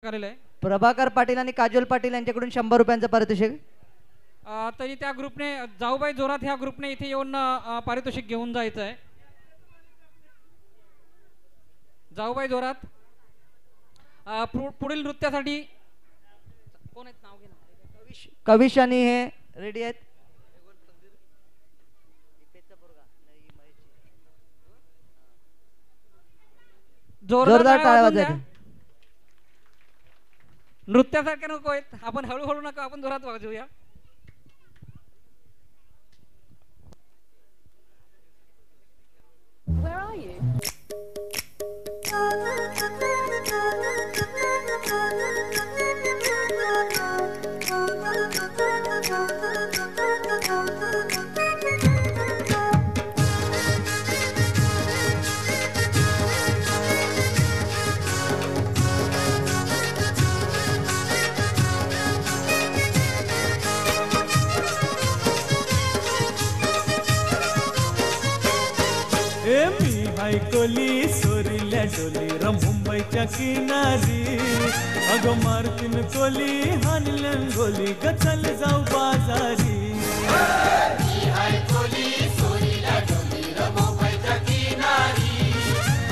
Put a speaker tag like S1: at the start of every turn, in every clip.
S1: आलेलं आहे.
S2: प्रभाकर पाटील आणि काजल पाटील यांच्याकडून 100 रुपयांचं पारितोषिक.
S1: तरी त्या ग्रुपने जाऊबाई जोरात ह्या ग्रुपने इथे येऊन पारितोषिक घेऊन जायचं आहे. जाऊबाई जोरात पुढील नृत्यासाठी कोण आहेत नाव घे.
S2: कविश आणि हे रेडी आहेत. जोरदार टाळ्या वाजवा.
S1: नृत्यासारखे नको आहेत, आपण हळूहळू नका, आपण जोरात वाजवूया.
S3: Where are you?
S4: मी हायकोली सोरील्या डोली र मुंबईच्या किनारी. अगं मारतीन कोली हानलन गोली ग चल जाऊ बाजारी. मी हायकोली सोरील्या डोली र मुंबईच्या किनारी.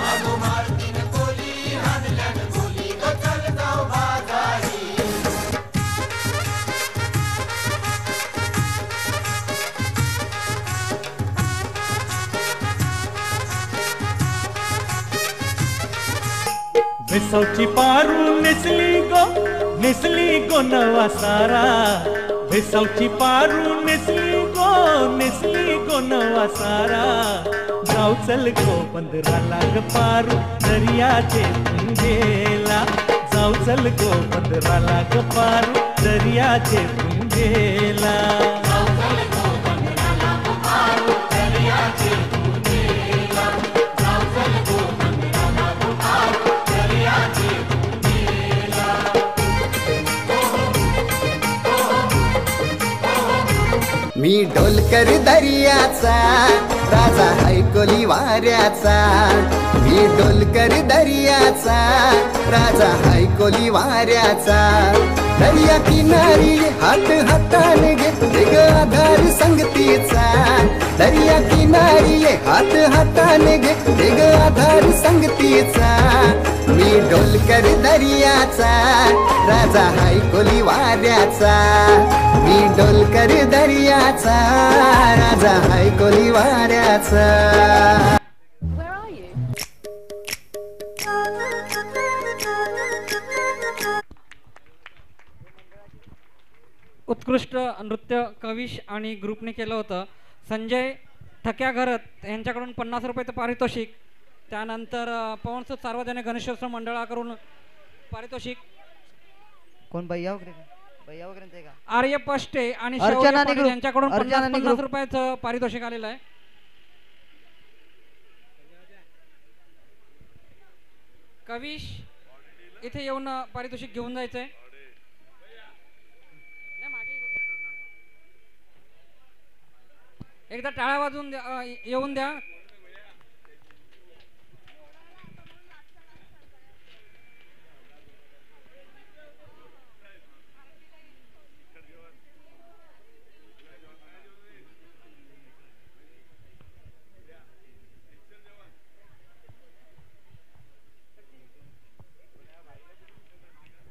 S4: अगं मारतीन कोली हानलन गोली ग चल जाऊ बाजारी. भेसवची पारू नेसली गो नवा सारा. भेसवची पारू नेसली गो नवा सारा. जाऊ चल गो 15 लाख पारू दर्याचे पुंजेला. जाऊ चल गो 15 लाख पारू दर्याचे पुंजेला.
S5: मी ढोलकर दर्याचा राजा हायकोली वाऱ्याचा. मी ढोलकर दर्याचा राजा हायकोली वाऱ्याचा. दर्या किनारी हात हाताने घेते ग आधार संगतीचा. दर्या किनारी हात हाताने घेते ग आधार संगतीचा. मी ढोलकर दर्याचा राजा हायकोली वाऱ्याचा. मी ढोलकर दर्याचा राजा हायकोली वाऱ्याचा.
S3: Where are you?
S1: उत्कृष्ट नृत्य कविश आणि ग्रुपने केलं होतं. संजय थक्या घरत यांच्याकडून 50 रुपयाचं पारितोषिक. त्यानंतर पवनसुत सार्वजनिक गणेशोत्सव मंडळाकडून पारितोषिक.
S2: कोण भैया वगैरे भैया वगैरे का.
S1: आर्य पष्टे आणि
S2: अर्चना
S1: शौर्य
S2: आणि
S1: पाटील
S2: ग्रुप.
S1: यांच्याकडून
S2: अर्चना आणि
S1: 50
S2: ग्रुप.
S1: रुपयाचं पारितोषिक आलेलं आहे. कविश इथे येऊन पारितोषिक घेऊन जायचंय. एकदा टाळ्या वाजवून येऊन द्या.